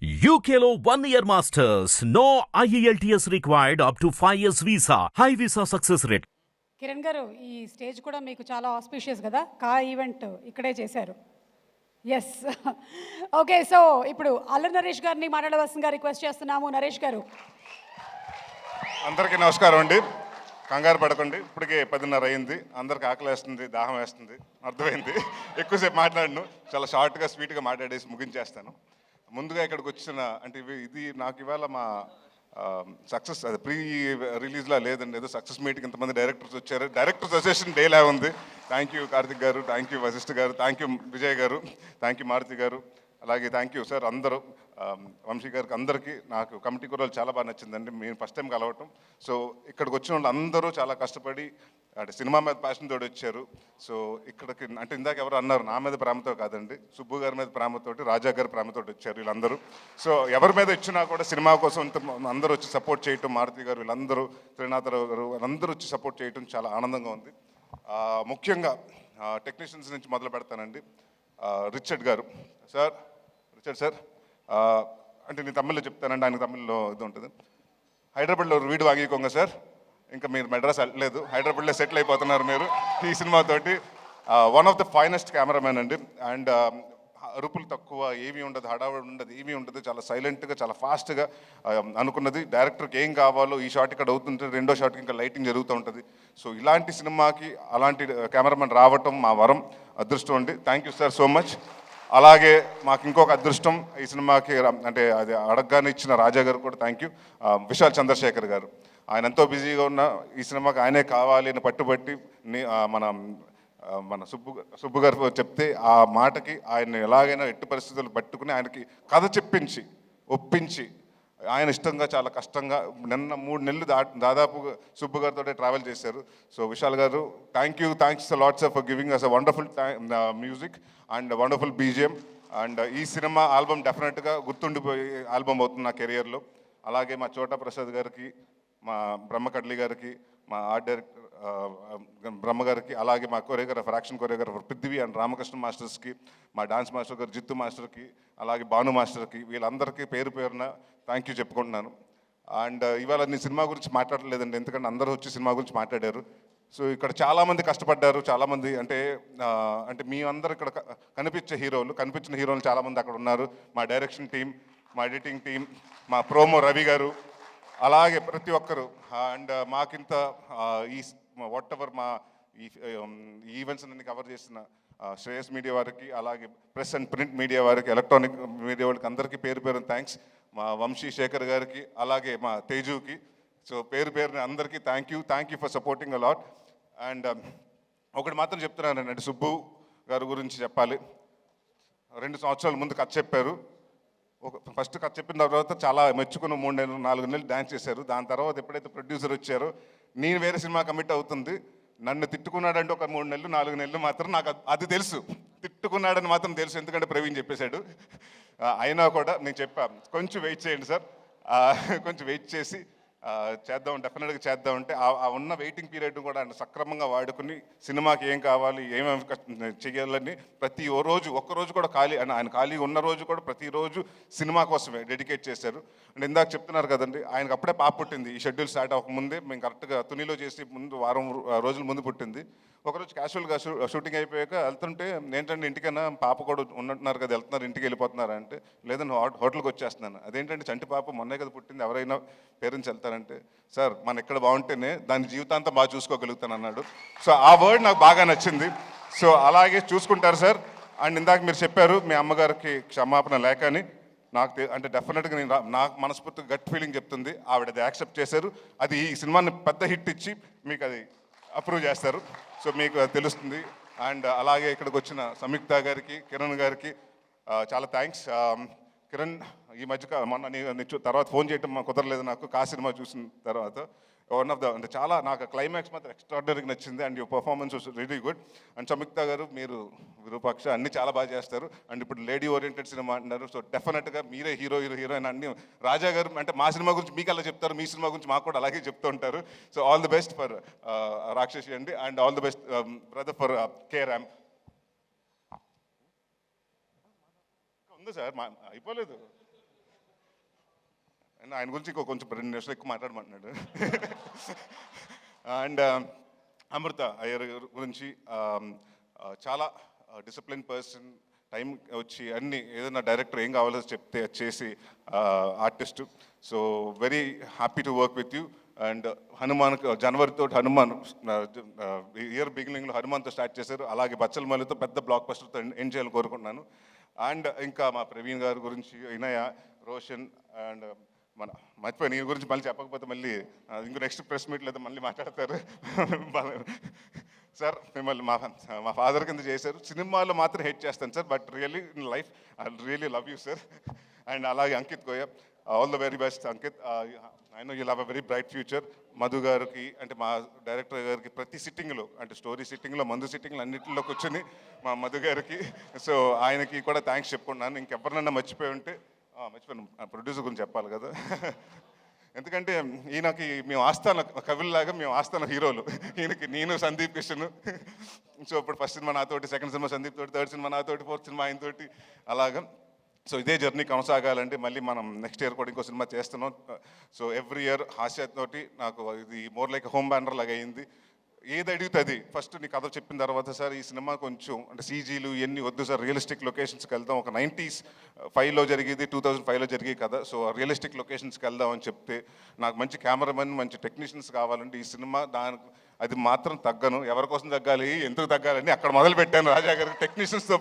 UKLO 1 year masters. No IELTS required up to 5 years visa. High visa success rate. Kiran గారు, ఈ stage కూడా మీకు చాలా ఆస్పిషియస్ కదా, కా ఈవెంట్ ఇక్కడే చేశారు. ఎస్. ఓకే, సో ఇప్పుడు అల్లరి నరేష్ గారిని మాట్లాడవలసిందిగా రిక్వెస్ట్ చేస్తున్నాము. నరేష్ గారు. అందరికీ నమస్కారం అండి. కంగారు పడకండి, ఇప్పటికే 10:30 అయింది. అందరికి ఆకలి వేస్తుంది, దాహం వేస్తుంది, అర్థమైంది. ఎక్కువసేపు మాట్లాడను, చాలా షార్ట్గా స్వీట్గా మాట్లాడేసి ముగించేస్తాను. ముందుగా ఇక్కడికి వచ్చిన అంటే ఇది నాకు ఇవాళ మా సక్సెస్ అది ప్రీ రిలీజ్లా లేదండి, ఏదో సక్సెస్ మీటింగ్ ఇంతమంది డైరెక్టర్స్ వచ్చారు. డైరెక్టర్స్ అసోసియేషన్ డేలా ఉంది. థ్యాంక్ యూ కార్తిక్ గారు, థ్యాంక్ యూ వశిష్ఠ గారు, థ్యాంక్ యూ విజయ్ గారు, థ్యాంక్ యూ మారుతి గారు, అలాగే థ్యాంక్ యూ సార్ అందరూ, వంశీ గారికి, అందరికీ. నాకు కమిటీ కుర్రాలు చాలా బాగా నచ్చిందండి, మేము ఫస్ట్ టైం కలవటం. సో ఇక్కడికి వచ్చిన వాళ్ళు అందరూ చాలా కష్టపడి అంటే సినిమా మీద ప్యాషన్ తోటి వచ్చారు. సో ఇక్కడికి అంటే ఇందాక ఎవరు అన్నారు, నా మీద ప్రేమతో కాదండి, సుబ్బు గారి మీద ప్రేమతోటి, రాజా గారి ప్రేమతోటి వచ్చారు వీళ్ళందరూ. సో ఎవరి మీద ఇచ్చినా కూడా సినిమా కోసం ఇంత అందరూ వచ్చి సపోర్ట్ చేయటం, మారుతి గారు వీళ్ళందరూ, త్రినాథరావు గారు వాళ్ళందరూ వచ్చి సపోర్ట్ చేయటం చాలా ఆనందంగా ఉంది. ముఖ్యంగా టెక్నీషియన్స్ నుంచి మొదలు పెడతానండి. రిచర్డ్ గారు సార్, రిచర్డ్ సార్ అంటే నేను తమిళ్లో చెప్తానండి, ఆయన తమిళ్లో ఇది ఉంటుంది. హైదరాబాద్లో వీడు వాగికోంగ సార్, ఇంకా మీరు మెడ్రాస్ వెళ్ళలేదు, హైదరాబాద్లో సెటిల్ అయిపోతున్నారు మీరు ఈ సినిమాతోటి. One of the finest cameramen అండి. అండ్ అరుపులు తక్కువ, ఏమీ ఉండదు, హడావుడి ఉండదు, ఏమీ ఉండదు, చాలా సైలెంట్గా చాలా ఫాస్ట్గా అనుకున్నది. డైరెక్టర్కి ఏం కావాలో ఈ షాట్ ఇక్కడ అవుతుంటే రెండో షాట్కి ఇంకా లైటింగ్ జరుగుతూ ఉంటుంది. సో ఇలాంటి సినిమాకి అలాంటి కెమెరామెన్ రావటం మా వరం, అదృష్టం అండి. Thank you sir so much. అలాగే మాకు ఇంకొక అదృష్టం ఈ సినిమాకి అంటే అది అడగగానే ఇచ్చిన రాజా గారు కూడా థ్యాంక్ యూ. విశాల్ చంద్రశేఖర్ గారు, ఆయన ఎంతో బిజీగా ఉన్న ఈ సినిమాకి ఆయనే కావాలి అని పట్టుబట్టి మన సుబ్బు గారు చెప్తే ఆ మాటకి ఆయన ఎలాగైనా ఎట్టి పరిస్థితులు పట్టుకుని ఆయనకి కథ చెప్పించి ఒప్పించి ఆయన ఇష్టంగా చాలా కష్టంగా నిన్న 3 నెలలు దాదాపు సుబ్బు గారితో ట్రావెల్ చేశారు. So Vishal garu thanks lots for giving us a wonderful music and wonderful BGM. And ఈ సినిమా ఆల్బమ్ డెఫినెట్గా గుర్తుండిపోయే ఆల్బమ్ అవుతుంది నా కెరియర్లో. అలాగే మా చోటా ప్రసాద్ గారికి, మా బ్రహ్మకడ్లి గారికి, మా ఆర్ట్ డైరెక్టర్ బ్రహ్మ గారికి, అలాగే మా choreographer, action choreographer Prithvi and Ramakrishna మాస్టర్స్కి, మా డాన్స్ మాస్టర్ గారు జిత్తు మాస్టర్కి, అలాగే భాను మాస్టర్కి, వీళ్ళందరికీ పేరు పేరున థ్యాంక్ యూ చెప్పుకుంటున్నాను. అండ్ ఇవాళ నేను సినిమా గురించి మాట్లాడలేదండి, ఎందుకంటే అందరూ వచ్చి సినిమా గురించి మాట్లాడారు. సో ఇక్కడ చాలామంది కష్టపడ్డారు, చాలామంది అంటే మీ అందరు ఇక్కడ కనిపించిన హీరోలు చాలామంది అక్కడ ఉన్నారు. మా డైరెక్షన్ టీం, మా ఎడిటింగ్ టీం, మా ప్రోమో రవి గారు, అలాగే ప్రతి ఒక్కరు. అండ్ మాకింత ఈ వాట్ ఎవర్ మా ఈ ఈవెంట్స్ అన్ని కవర్ చేసిన శ్రేయస్ మీడియా వారికి, అలాగే ప్రెస్ అండ్ ప్రింట్ మీడియా వారికి, ఎలక్ట్రానిక్ మీడియా వాళ్ళకి అందరికీ పేరు పేరున థ్యాంక్స్. మా వంశీ శేఖర్ గారికి, అలాగే మా తేజుకి. సో పేరు పేరున అందరికీ thank you for supporting a lot. And ఒకటి మాత్రం చెప్తున్నానండి, అంటే సుబ్బు గారి గురించి చెప్పాలి. 2 సంవత్సరాల ముందు కథ చెప్పారు. ఫస్ట్ కథ చెప్పిన తర్వాత చాలా మెచ్చుకుని 3 నెలలు 4 నెలలు డ్యాన్స్ చేశారు. దాని తర్వాత ఎప్పుడైతే ప్రొడ్యూసర్ వచ్చారో నేను వేరే సినిమా కమిట్ అవుతుంది, నన్ను తిట్టుకున్నాడంటే ఒక 3 నెలలు 4 నెలలు మాత్రం నాకు అది తెలుసు, తిట్టుకున్నాడని మాత్రం తెలుసు, ఎందుకంటే ప్రవీణ్ చెప్పేశాడు. అయినా కూడా నేను చెప్పా, కొంచెం వెయిట్ చేయండి సార్, కొంచెం వెయిట్ చేసి చేద్దాం, డెఫినెట్గా చేద్దామంటే ఆ ఉన్న వెయిటింగ్ పీరియడ్ కూడా ఆయన సక్రమంగా వాడుకుని సినిమాకి ఏం కావాలి, ఏమేమి చేయాలని ప్రతి ఒక్కరోజు కూడా ఆయన ఖాళీ ఉన్న రోజు కూడా ప్రతిరోజు సినిమా కోసమే డెడికేట్ చేశారు. అంటే ఇందాక చెప్తున్నారు కదండి, ఆయనకు అప్పుడే పాప పుట్టింది. ఈ షెడ్యూల్ స్టార్ట్ అవ్వకముందే మేము కరెక్ట్గా తునిలో చేసి వారం రోజుల ముందు పుట్టింది. ఒకరోజు క్యాజువల్గా షూటింగ్ అయిపోయాక వెళ్తుంటే, ఏంటంటే ఇంటికైనా పాప కూడా ఉన్నట్టున్నారు కదా, వెళ్తున్నారు ఇంటికి వెళ్ళిపోతున్నారు అంటే, లేదని హోటల్కి వచ్చేస్తున్నాను. అదేంటంటే చంటి పాప మొన్నే కదా పుట్టింది, ఎవరైనా పేరెంట్స్ వెళ్తారంటే, సార్ మన ఇక్కడ బాగుంటేనే దాని జీవితాంతం బాగా చూసుకోగలుగుతాను అన్నాడు. సో ఆ వర్డ్ నాకు బాగా నచ్చింది. సో అలాగే చూసుకుంటారు సార్. అండ్ ఇందాక మీరు చెప్పారు మీ అమ్మగారికి క్షమాపణ లేకని, అంటే డెఫినెట్గా నాకు మనస్ఫూర్తిగా గట్ ఫీలింగ్ చెప్తుంది, ఆవిడ అది యాక్సెప్ట్ చేశారు. అది ఈ సినిమాని పెద్ద హిట్ ఇచ్చి మీకు అది అప్రూవ్ చేస్తారు. సో మీకు తెలుస్తుంది. అండ్ అలాగే ఇక్కడికి వచ్చిన సంయుక్త గారికి, కిరణ్ గారికి చాలా థ్యాంక్స్. కిరణ్ ఈ మధ్య మొన్న తర్వాత ఫోన్ చేయటం కుదరలేదు నాకు, సినిమా చూసిన తర్వాత. వన్ ఆఫ్ ద అంటే చాలా నాకు క్లైమాక్స్ మాత్రం ఎక్స్ట్రాడినరీగా నచ్చింది. And your performance was really good. And Samyuktha garu, మీరు విరూపాక్ష అన్నీ చాలా బాగా చేస్తారు. అండ్ ఇప్పుడు లేడీ ఓరియంటెడ్ సినిమా అంటున్నారు. సో డెఫినెట్గా మీరే హీరోయిన్ అన్ని. రాజా గారు అంటే మా సినిమా గురించి మీకు అలా చెప్తారు, మీ సినిమా గురించి మాకు కూడా అలాగే చెప్తూ ఉంటారు. So all the best for రాక్షసి అండి. And all the best brother for K RAM. ఉంది సార్, అయిపోలేదు. అండ్ ఆయన గురించి కొంచెం 2 నిమిషాలు ఎక్కువ మాట్లాడమంటున్నాడు. అండ్ అమృత అయ్యర్ గురించి చాలా డిసిప్లిన్ పర్సన్, టైం వచ్చి అన్ని ఏదైనా డైరెక్టర్ ఏం కావాలో చెప్తే చేసి artist. So very happy to work with you. And Hanuman జనవరితో హనుమాన్ ఇయర్ బిగినింగ్లో హనుమాన్తో స్టార్ట్ చేశారు, అలాగే బచ్చల మల్లితో పెద్ద బ్లాక్ బస్టర్తో ఎండ్ చేయాలని కోరుకుంటున్నాను. అండ్ ఇంకా మా ప్రవీణ్ గారి గురించి, వినయ, రోషన్ అండ్ మన మర్చిపోయి నీ గురించి మళ్ళీ చెప్పకపోతే మళ్ళీ ఇంకో నెక్స్ట్ ప్రెస్ మీట్ లేదా మళ్ళీ మాట్లాడతారు. సార్ మిమ్మల్ని మా ఫాదర్ కింద చేశారు. సినిమాలో మాత్రం హెట్ చేస్తాను sir, but really in life I really love you sir. And అలాగే అంకిత్ గోయ, all the very best Ankit. I know you'll have a very bright future. Madhu గారికి అంటే మా డైరెక్టర్ గారికి ప్రతి సిట్టింగ్లో అంటే స్టోరీ సిట్టింగ్లో, మందు సిట్టింగ్లో అన్నింటిలో కూర్చొని మా మధు గారికి, సో ఆయనకి కూడా థ్యాంక్స్ చెప్పుకున్నాను. ఇంకెవరినన్నా మర్చిపోయి ఉంటే మర్చిపోయాను, ప్రొడ్యూసర్ గురించి చెప్పాలి కదా. ఎందుకంటే ఈయనకి మేము ఆస్థాన కవుల్లాగా, మేము ఆస్థాన హీరోలు. ఈయనకి నేను సందీప్ కిషన్. సో ఇప్పుడు ఫస్ట్ సినిమా నాతోటి, సెకండ్ సినిమా సందీప్ తోటి, థర్డ్ సినిమా నాతోటి, ఫోర్త్ సినిమా ఆయనతోటి, అలాగా. సో ఇదే జర్నీ కొనసాగాలంటే మళ్ళీ మనం నెక్స్ట్ ఇయర్ కూడా ఇంకో సినిమా చేస్తున్నాం. సో ఎవ్రీ ఇయర్ హాస్యతోటి నాకు ఇది మోర్ లైక్ హోమ్ బ్యానర్ లాగా అయింది. ఏది అడిగితే అది ఫస్ట్ నీ కథ చెప్పిన తర్వాత, సార్ ఈ సినిమా కొంచెం అంటే సీజీలు ఇవన్నీ వద్దు సార్, రియలిస్టిక్ లొకేషన్స్కి వెళ్దాం, ఒక 95లో జరిగేది 2005లో జరిగే కదా, సో రియలిస్టిక్ లొకేషన్స్కి వెళ్దాం అని చెప్తే, నాకు మంచి కెమెరామెన్, మంచి టెక్నీషియన్స్ కావాలంటే ఈ సినిమా దానికి అది మాత్రం తగ్గను. ఎవరి కోసం తగ్గాలి, ఎందుకు తగ్గాలని అక్కడ మొదలు పెట్టాను రాజా గారికి టెక్నీషియన్స్తో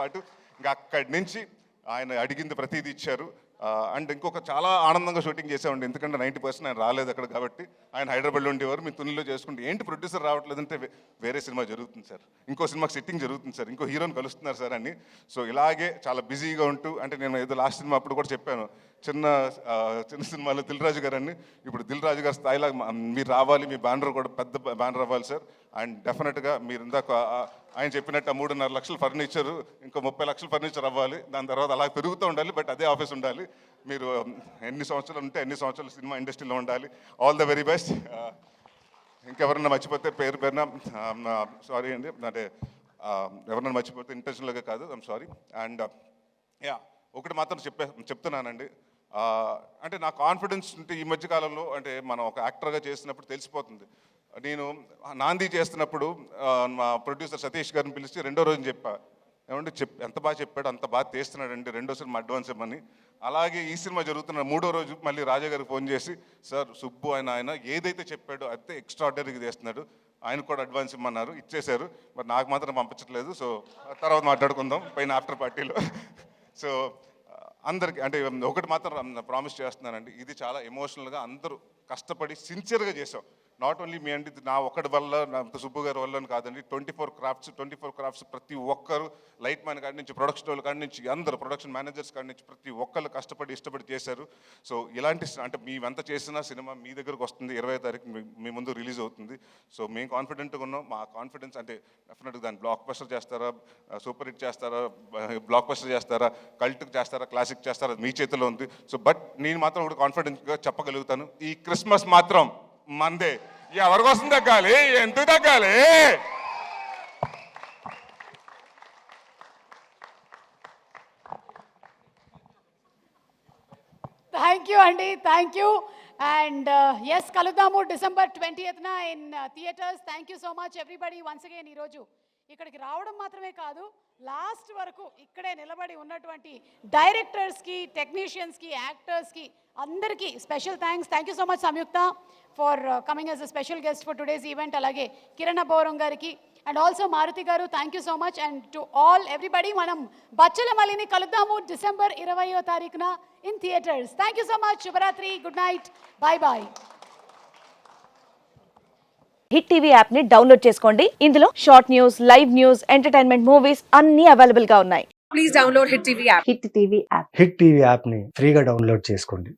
పాటు. ఇంకా అక్కడి నుంచి ఆయన అడిగింది ప్రతిదీ ఇచ్చారు. అండ్ ఇంకొక చాలా ఆనందంగా షూటింగ్ చేసామండి, ఎందుకంటే 90% ఆయన రాలేదు అక్కడ కాబట్టి. ఆయన హైదరాబాద్లో ఉండేవారు, మీ తునిలో చేసుకుంటే ఏంటి ప్రొడ్యూసర్ రావట్లేదంటే వేరే సినిమా జరుగుతుంది సార్, ఇంకో సినిమాకి సిట్టింగ్ జరుగుతుంది సార్, ఇంకో హీరోని కలుస్తున్నారు సార్ అని. సో ఇలాగే చాలా బిజీగా ఉంటూ, అంటే నేను ఏదో లాస్ట్ సినిమా అప్పుడు కూడా చెప్పాను, చిన్న సినిమాలో దిల్ రాజు గారు అని, ఇప్పుడు దిల్ రాజు గారి స్థాయిలో మీరు రావాలి, మీ బ్యానర్ కూడా పెద్ద బ్యానర్ అవ్వాలి సార్. అండ్ డెఫినెట్గా మీరు ఇందాక ఆయన చెప్పినట్టు 3.5 లక్షల ఫర్నిచర్, ఇంకో 30 లక్షల ఫర్నిచర్ అవ్వాలి, దాని తర్వాత అలా పెరుగుతూ ఉండాలి, బట్ అదే ఆఫీస్ ఉండాలి. మీరు ఎన్ని సంవత్సరాలు ఉంటే ఎన్ని సంవత్సరాలు సినిమా ఇండస్ట్రీలో ఉండాలి. All the very best. ఇంకెవరన్నా మర్చిపోతే పేరు పేరున సారీ అండి, అంటే ఎవరన్నా మర్చిపోతే ఇంటెన్షనల్గా కాదు, ఐమ్ సారీ. అండ్ యా ఒకటి మాత్రం చెప్తున్నానండి, అంటే నా కాన్ఫిడెన్స్ ఉంటే ఈ మధ్యకాలంలో, అంటే మనం ఒక యాక్టర్గా చేసినప్పుడు తెలిసిపోతుంది. నేను నాంది చేస్తున్నప్పుడు మా ప్రొడ్యూసర్ సతీష్ గారిని పిలిచి రెండో రోజు చెప్పా, ఏమంటే ఎంత బాగా చెప్పాడు, అంత బాగా తీస్తున్నాడండి, రెండో సినిమా అడ్వాన్స్ ఇవ్వమని. అలాగే ఈ సినిమా జరుగుతున్న 3వ రోజు మళ్ళీ రాజా గారికి ఫోన్ చేసి, సార్ సుబ్బు ఆయన ఏదైతే చెప్పాడో అయితే ఎక్స్ట్రాడనరీగా చేస్తున్నాడు, ఆయన కూడా అడ్వాన్స్ ఇమ్మన్నారు, ఇచ్చేశారు, మరి నాకు మాత్రం పంపించట్లేదు. సో తర్వాత మాట్లాడుకుందాం పైన ఆఫ్టర్ పార్టీలో. సో అందరికి అంటే ఒకటి మాత్రం ప్రామిస్ చేస్తున్నానండి, ఇది చాలా ఎమోషనల్గా అందరూ కష్టపడి సిన్సియర్గా చేసాం. నాట్ ఓన్లీ మీ అండి, నా ఒక్కడి వల్ల, నా సుబ్బు గారి వల్ల కాదండి, 24 క్రాఫ్ట్స్ ప్రతి ఒక్కరు, లైట్ మ్యాన్ కాడి నుంచి, ప్రొడక్షన్ వాళ్ళ కాడి నుంచి, అందరూ ప్రొడక్షన్ మేనేజర్స్ కాడి నుంచి ప్రతి ఒక్కరు కష్టపడి ఇష్టపడి చేశారు. సో ఇలాంటి అంటే మేమెంత చేసినా సినిమా మీ దగ్గరకు వస్తుంది, 20వ తారీఖు మీ ముందు రిలీజ్ అవుతుంది. సో మేము కాన్ఫిడెంట్గా ఉన్నాం. మా కాన్ఫిడెన్స్ అంటే డెఫినెట్గా దాన్ని బ్లాక్ బస్టర్ చేస్తారా, సూపర్ హిట్ చేస్తారా, బ్లాక్ బస్టర్ చేస్తారా, కల్ట్ చేస్తారా, క్లాసిక్ చేస్తారా, మీ చేతిలో ఉంది. సో బట్ నేను మాత్రం ఒకటి కాన్ఫిడెంట్గా చెప్పగలుగుతాను, ఈ క్రిస్మస్ మాత్రం మందే. ఎవరి కోసం తగ్గాలి, ఎందుకు తగ్గాలి? థ్యాంక్ యూ అండి, థ్యాంక్ యూ. అండ్ ఎస్, కలుద్దాము December 20th in theaters. Thank you so much everybody once again. ఈరోజు ఇక్కడికి రావడం మాత్రమే కాదు, లాస్ట్ వరకు ఇక్కడే నిలబడి ఉన్నటువంటి డైరెక్టర్స్కి, టెక్నీషియన్స్కి, యాక్టర్స్కి అందరికీ special thanks. Thank you so much Samyuktha for coming as a special guest for today's event. అలాగే కిరణ్ అబ్బవరం గారికి and also Maruthi garu, thank you so much. And to all everybody, మనం బచ్చల మల్లిని కలుద్దాము December 20వ తారీఖున in theaters. Thank you so much. శుభరాత్రి, good night, bye bye. Hit TV app ని download చేసుకోండి. ఇందులో short news, live news, entertainment movies అన్ని అవైలబుల్ గా ఉన్నాయి. Please download Hit TV app. Hit TV app. Hit TV యాప్ని ఫ్రీగా download చేసుకోండి.